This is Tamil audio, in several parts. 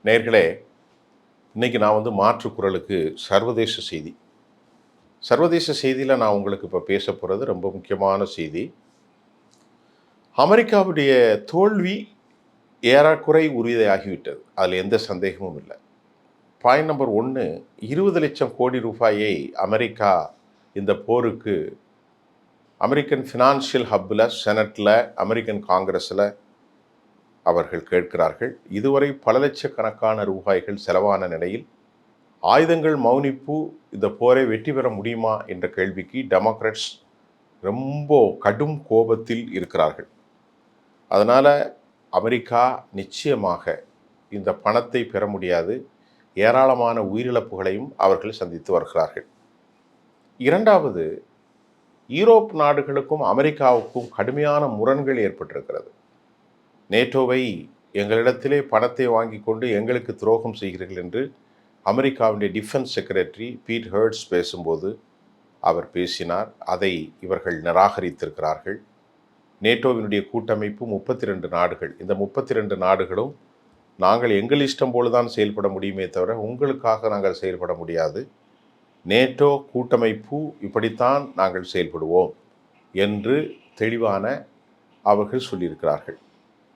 நேயர்களே, இன்னைக்கு நான் மாற்று குரலுக்கு சர்வதேச செய்தியில் நான் உங்களுக்கு இப்போ பேச போகிறது ரொம்ப முக்கியமான செய்தி. அமெரிக்காவுடைய தோல்வி ஏறக்குறை உறுதியாகிவிட்டது. அதில் எந்த சந்தேகமும் இல்லை. பாயிண்ட் நம்பர் 1, 20 லட்சம் கோடி ரூபாயை அமெரிக்கா இந்த போருக்கு அமெரிக்கன் ஃபினான்ஷியல் ஹப்பில், செனட்டில், அமெரிக்கன் காங்கிரஸில் அவர்கள் கேட்கிறார்கள். இதுவரை பல லட்சக்கணக்கான ரூபாய்கள் செலவான நிலையில் ஆயுதங்கள் மௌனிப்பு இந்த போரை வெற்றி பெற முடியுமா என்ற கேள்விக்கு டெமோக்ராட்ஸ் ரொம்ப கடும் கோபத்தில் இருக்கிறார்கள். அதனால் அமெரிக்கா நிச்சயமாக இந்த பணத்தை பெற முடியாது. ஏராளமான உயிரிழப்புகளையும் அவர்கள் சந்தித்து வருகிறார்கள். இரண்டாவது, யூரோப் நாடுகளுக்கும் அமெரிக்காவுக்கும் கடுமையான முரண்கள் ஏற்பட்டிருக்கிறது. நேட்டோவை எங்களிடத்திலே பணத்தை வாங்கி கொண்டு எங்களுக்கு துரோகம் செய்கிறீர்கள் என்று அமெரிக்காவுடைய டிஃபென்ஸ் செக்ரட்டரி பீட் ஹெர்ட்ஸ் பேசும்போது அவர் பேசினார். அதை இவர்கள் நிராகரித்திருக்கிறார்கள். நேட்டோவினுடைய கூட்டமைப்பு 32 நாடுகள். இந்த 32 நாடுகளும் நாங்கள் எங்கள் இஷ்டம் போலதான் செயல்பட முடியுமே தவிர உங்களுக்காக நாங்கள் செயல்பட முடியாது. நேட்டோ கூட்டமைப்பு இப்படித்தான் நாங்கள் செயல்படுவோம் என்று தெளிவான அவர்கள் சொல்லியிருக்கிறார்கள்.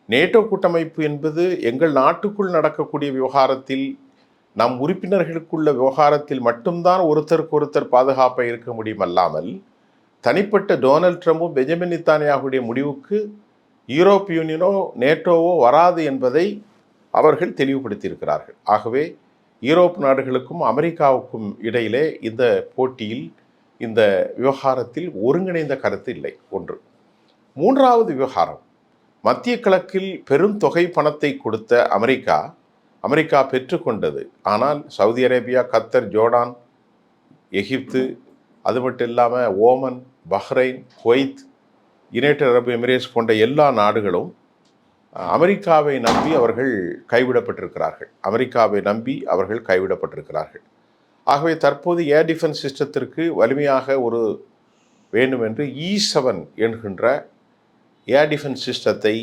நேட்டோ கூட்டமைப்பு என்பது எங்கள் நாட்டுக்குள் நடக்கக்கூடிய விவகாரத்தில், நம் உறுப்பினர்களுக்குள்ள விவகாரத்தில் மட்டும்தான் ஒருத்தருக்கு ஒருத்தர் பாதுகாப்பாக இருக்க முடியும் அல்லாமல், தனிப்பட்ட டொனால்ட் ட்ரம்பும் பெஞ்சமின் நெத்தன்யாகுடைய முடிவுக்கு யூரோப் யூனியனோ நேட்டோவோ வராது என்பதை அவர்கள் தெளிவுபடுத்தியிருக்கிறார்கள். ஆகவே யூரோப் நாடுகளுக்கும் அமெரிக்காவுக்கும் இடையிலே இந்த போட்டியில், இந்த விவகாரத்தில் ஒருங்கிணைந்த கருத்து இல்லை. ஒன்று. மூன்றாவது விவகாரம், மத்திய கிழக்கில் பெரும் தொகை பணத்தை கொடுத்த அமெரிக்கா பெற்றுக்கொண்டது. ஆனால் சவுதி அரேபியா, கத்தர், ஜோர்டான், எகிப்து, அது மட்டும் இல்லாமல் ஓமன், பஹ்ரைன், குவைத், யுனைடெட் அரபு எமிரேட்ஸ் போன்ற எல்லா நாடுகளும் அமெரிக்காவை நம்பி அவர்கள் கைவிடப்பட்டிருக்கிறார்கள். ஆகவே தற்போது ஏர் டிஃபென்ஸ் சிஸ்டத்திற்கு வலிமையாக ஒரு வேண்டும் என்று E7 என்கின்ற ஏர் டிஃபென்ஸ் சிஸ்டத்தை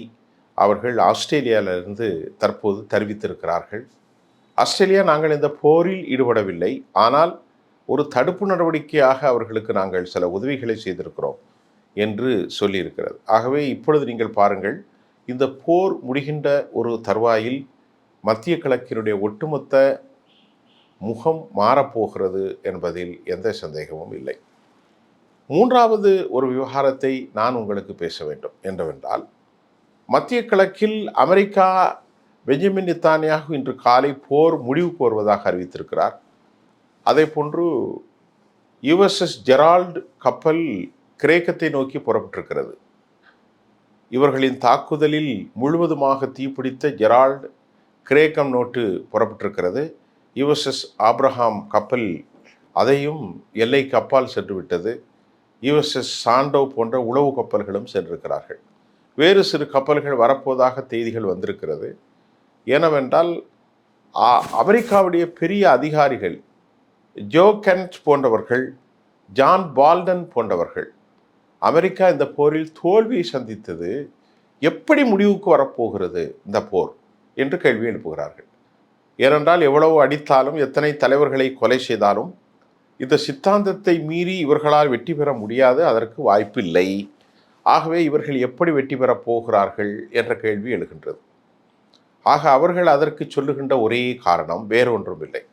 அவர்கள் ஆஸ்திரேலியாவிலிருந்து தற்போது தெரிவித்திருக்கிறார்கள். ஆஸ்திரேலியா, நாங்கள் இந்த போரில் ஈடுபடவில்லை, ஆனால் ஒரு தடுப்பு நடவடிக்கையாக அவர்களுக்கு நாங்கள் சில உதவிகளை செய்திருக்கிறோம் என்று சொல்லியிருக்கிறது. ஆகவே இப்பொழுது நீங்கள் பாருங்கள், இந்த போர் முடிகின்ற ஒரு தருவாயில் மத்திய கிழக்கினுடைய ஒட்டுமொத்த முகம் மாறப்போகிறது என்பதில் எந்த சந்தேகமும் இல்லை. மூன்றாவது ஒரு விவகாரத்தை நான் உங்களுக்கு பேச வேண்டும் என்னவென்றால், மத்திய கிழக்கில் அமெரிக்கா பெஞ்சமின் நெத்தன்யாகு இன்று காலை போர் முடிவுக்கு வருவதாக அறிவித்திருக்கிறார். அதே போன்று USS ஜெரால்டு கப்பல் கிரேக்கத்தை நோக்கி புறப்பட்டிருக்கிறது. இவர்களின் தாக்குதலில் முழுவதுமாக தீப்பிடித்த ஜெரால்டு கிரேக்கம் நோட்டு புறப்பட்டிருக்கிறது. USS ஆப்ரஹாம் கப்பல் அதையும் எல்லைக்கு அப்பால் சென்று விட்டது. USS சாண்டோ போன்ற உளவு கப்பல்களும் சென்றிருக்கிறார்கள். வேறு சிறு கப்பல்கள் வரப்போதாக செய்திகள் வந்திருக்கிறது. ஏனவென்றால் அமெரிக்காவுடைய பெரிய அதிகாரிகள் ஜோ கென்ட் போன்றவர்கள், ஜான் பால்டன் போன்றவர்கள், அமெரிக்கா இந்த போரில் தோல்வியை சந்தித்தது, எப்படி முடிவுக்கு வரப்போகிறது இந்த போர் என்று கேள்வி எழுப்புகிறார்கள். ஏனென்றால் எவ்வளவு அடித்தாலும், எத்தனை தலைவர்களை கொலை செய்தாலும் இந்த சித்தாந்தத்தை மீறி இவர்களால் வெற்றி பெற முடியாது, அதற்கு வாய்ப்பில்லை. ஆகவே இவர்கள் எப்படி வெற்றி பெறப் போகிறார்கள் என்ற கேள்வி எழுகின்றது. ஆக அவர்கள் அதற்கு சொல்லுகின்ற ஒரே காரணம் வேறொன்றும் இல்லை.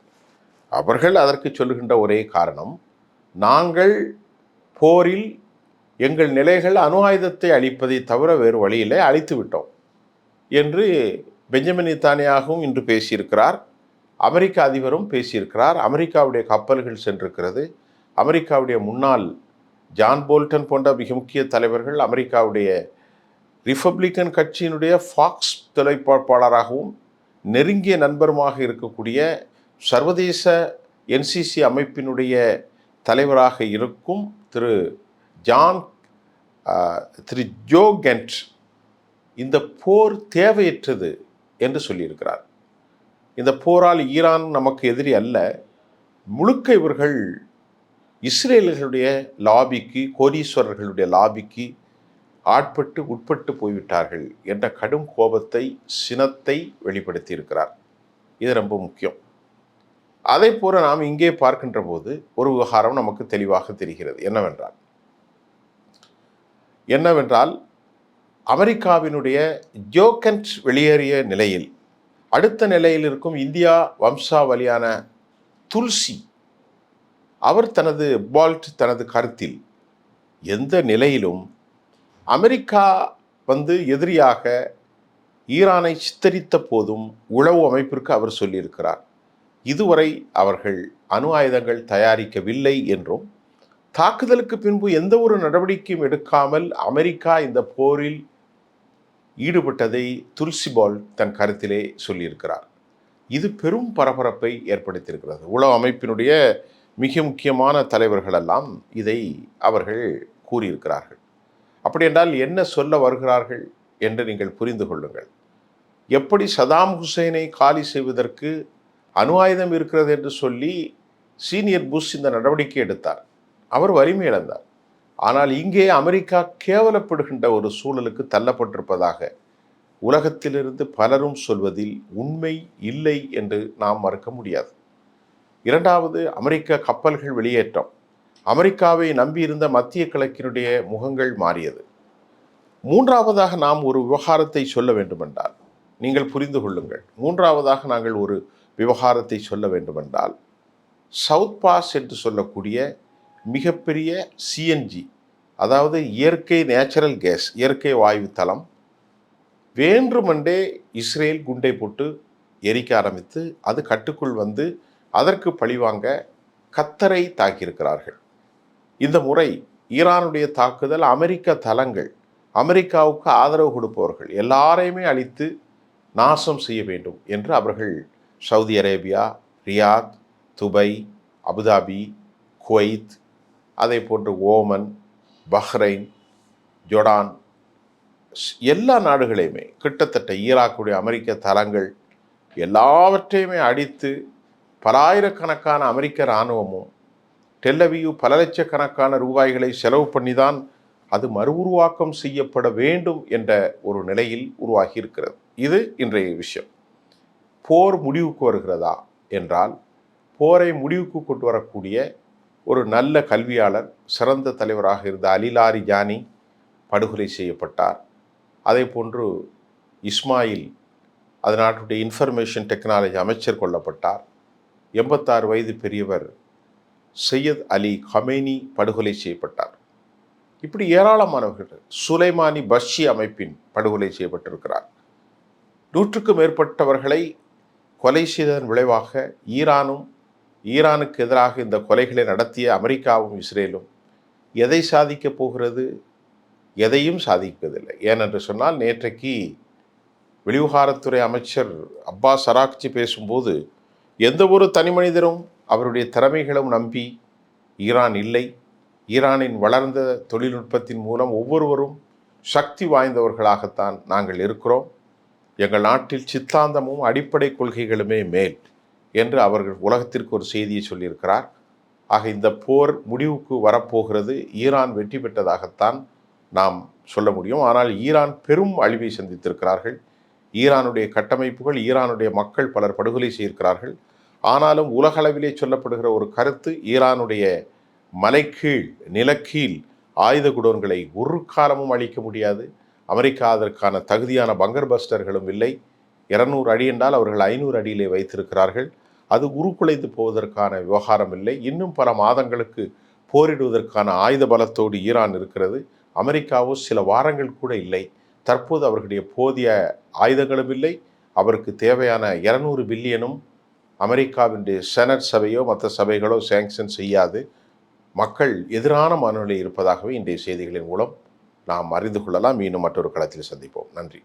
அவர்கள் அதற்கு சொல்லுகின்ற ஒரே காரணம், நாங்கள் போரில் எங்கள் நிலைகள் அணு ஆயுதத்தை அழிப்பதை தவிர வேறு வழியிலே அழித்து விட்டோம் என்று பெஞ்சமின் நெத்தன்யாகுவும் இன்று பேசியிருக்கிறார். அமெரிக்க அதிபரும் பேசியிருக்கிறார். அமெரிக்காவுடைய கப்பல்கள் சென்றிருக்கிறது. அமெரிக்காவுடைய முன்னாள் ஜான் போல்டன் போன்ற மிக முக்கிய தலைவர்கள், அமெரிக்காவுடைய ரிப்பப்ளிக்கன் கட்சியினுடைய ஃபாக்ஸ் தொலைப்பாளராகவும் நெருங்கிய நண்பருமாக இருக்கக்கூடிய சர்வதேச NCC அமைப்பினுடைய தலைவராக இருக்கும் திரு ஜோ கென்ட் இந்த போர் தேவையற்றது என்று சொல்லியிருக்கிறார். இந்த போரால் ஈரான் நமக்கு எதிரி அல்ல, முழுக்க இவர்கள் இஸ்ரேலர்களுடைய லாபிக்கு, கோடீஸ்வரர்களுடைய லாபிக்கு உட்பட்டு போய்விட்டார்கள் என்ற கடும் கோபத்தை, சினத்தை வெளிப்படுத்தி இருக்கிறார். இது ரொம்ப முக்கியம். அதை போல நாம் இங்கே பார்க்கின்ற போது ஒரு விவகாரம் நமக்கு தெளிவாக தெரிகிறது. என்னவென்றால் அமெரிக்காவினுடைய ஜோகன்ஸ் வெளியேறிய நிலையில் அடுத்த நிலையில் இருக்கும் இந்தியா வம்சாவளியான துல்சி, அவர் தனது கருத்தில் எந்த நிலையிலும் அமெரிக்கா எதிரியாக ஈரானை சித்தரித்த போதும் உளவு அமைப்பிற்கு அவர் சொல்லியிருக்கிறார், இதுவரை அவர்கள் அணு ஆயுதங்கள் தயாரிக்கவில்லை என்றும், தாக்குதலுக்கு பின்பு எந்த ஒரு நடவடிக்கையும் எடுக்காமல் அமெரிக்கா இந்த போரில் ஈடுபட்டதை துல்சிபால் தன் கருத்திலே சொல்லியிருக்கிறார். இது பெரும் பரபரப்பை ஏற்படுத்தியிருக்கிறது. உளவு அமைப்பினுடைய மிக முக்கியமான தலைவர்களெல்லாம் இதை அவர்கள் கூறியிருக்கிறார்கள். அப்படி என்றால் என்ன சொல்ல வருகிறார்கள் என்று நீங்கள் புரிந்து கொள்ளுங்கள். எப்படி சதாம் ஹுசைனை காலி செய்வதற்கு அணு ஆயுதம் இருக்கிறது என்று சொல்லி சீனியர் புஷ் இந்த நடவடிக்கை எடுத்தார், அவர் வலிமை இழந்தார். ஆனால் இங்கே அமெரிக்கா கேவலப்படுகின்ற ஒரு சூழலுக்கு தள்ளப்பட்டிருப்பதாக உலகத்திலிருந்து பலரும் சொல்வதில் உண்மை இல்லை என்று நாம் மறுக்க முடியாது. இரண்டாவது, அமெரிக்க கப்பல்கள் வெளியேற்றம். அமெரிக்காவை நம்பியிருந்த மத்திய கிழக்கினுடைய முகங்கள் மாறியது. மூன்றாவதாக நாம் ஒரு விவகாரத்தை சொல்ல வேண்டுமென்றால், நீங்கள் புரிந்து கொள்ளுங்கள், மூன்றாவதாக நாங்கள் ஒரு விவகாரத்தை சொல்ல வேண்டுமென்றால், சவுத் பாஸ் என்று சொல்லக்கூடிய மிகப்பெரிய சிஎன்ஜி, அதாவது இயற்கை நேச்சுரல் கேஸ், இயற்கை வாயு தளம் வேண்டுமென்றே இஸ்ரேல் குண்டை போட்டு எரிக்க ஆரம்பித்து அது கட்டுக்குள் அதற்கு பழிவாங்க கத்தரை தாக்கியிருக்கிறார்கள். இந்த முறை ஈரானுடைய தாக்குதல் அமெரிக்க தளங்கள், அமெரிக்காவுக்கு ஆதரவு கொடுப்பவர்கள் எல்லாரையுமே அழித்து நாசம் செய்ய வேண்டும் என்று அவர்கள் Saudi Arabia, Riyadh, Dubai, Abu Dhabi, Kuwait, அதே போன்று ஓமன், பஹ்ரைன், ஜொர்டான், எல்லா நாடுகளையுமே கிட்டத்தட்ட ஈராக்குடைய அமெரிக்க தளங்கள் எல்லாவற்றையுமே அடித்து பலாயிரக்கணக்கான அமெரிக்க இராணுவமும் டெல்லவியூ பல லட்சக்கணக்கான ரூபாய்களை செலவு பண்ணிதான் அது மறு உருவாக்கம் செய்யப்பட வேண்டும் என்ற ஒரு நிலையில் உருவாகி இருக்கிறது. இது இன்றைய விஷயம். போர் முடிவுக்கு வருகிறதா என்றால், போரை முடிவுக்கு கொண்டு வரக்கூடிய ஒரு நல்ல கல்வியாளர், சிறந்த தலைவராக இருந்த அலி லாரிஜானி படுகொலை செய்யப்பட்டார். அதே போன்று இஸ்மாயில், அது நாட்டுடைய இன்ஃபர்மேஷன் டெக்னாலஜி அமைச்சர், கொல்லப்பட்டார். 86 வயது பெரியவர் சையத் அலி ஹமேனி படுகொலை செய்யப்பட்டார். இப்படி ஏராளமானவர்கள், சுலைமானி பஷி அமைப்பின் படுகொலை செய்யப்பட்டிருக்கிறார். 100க்கும் மேற்பட்டவர்களை கொலை செய்ததன் விளைவாக ஈரானுக்கு எதிராக இந்த கொலைகளை நடத்திய அமெரிக்காவும் இஸ்ரேலும் எதை சாதிக்கப் போகிறது? எதையும் சாதிப்பதில்லை. ஏனென்று சொன்னால், நேற்றைக்கு வெளிவிவகாரத்துறை அமைச்சர் அப்பாஸ் அராக்சி பேசும்போது, எந்த ஒரு தனி மனிதரும் அவருடைய திறமைகளும் நம்பி ஈரான் இல்லை, ஈரானின் வளர்ந்த தொழில்நுட்பத்தின் மூலம் ஒவ்வொருவரும் சக்தி வாய்ந்தவர்களாகத்தான் நாங்கள் இருக்கிறோம், எங்கள் நாட்டில் சித்தாந்தமும் அடிப்படை கொள்கைகளுமே மேல் என்று அவர்கள் உலகத்திற்கு ஒரு செய்தியை சொல்லியிருக்கிறார். ஆக இந்த போர் முடிவுக்கு வரப்போகிறது. ஈரான் வெற்றி பெற்றதாகத்தான் நாம் சொல்ல முடியும். ஆனால் ஈரான் பெரும் அழிவை சந்தித்திருக்கிறார்கள். ஈரானுடைய கட்டமைப்புகள், ஈரானுடைய மக்கள் பலர் படுகொலை செய்திருக்கிறார்கள். ஆனாலும் உலகளவிலே சொல்லப்படுகிற ஒரு கருத்து, ஈரானுடைய மலைக்கீழ் நிலக்கீழ் ஆயுத குடோன்களை ஒரு காலமும் அழிக்க முடியாது. அமெரிக்கா அதற்கான தகுதியான பங்கர் பஸ்டர்களும் இல்லை. 200 அடி என்றால் அவர்கள் 500 அடியிலே வைத்திருக்கிறார்கள். அது உருக்குலைந்து போவதற்கான விவகாரம் இல்லை. இன்னும் பல மாதங்களுக்கு போரிடுவதற்கான ஆயுத பலத்தோடு ஈரான் இருக்கிறது. அமெரிக்காவோ சில வாரங்கள் கூட இல்லை. தற்போது அவர்களுடைய போதிய ஆயுதங்களும் இல்லை. அவருக்கு தேவையான 200 பில்லியனும் அமெரிக்காவினுடைய செனட் சபையோ மற்ற சபைகளோ சேங்ஷன் செய்யாது. மக்கள் எதிரான மனநிலை இருப்பதாகவே இன்றைய செய்திகளின் மூலம் நாம் அறிந்து கொள்ளலாம். மீண்டும் மற்றொரு களத்தில் சந்திப்போம். நன்றி.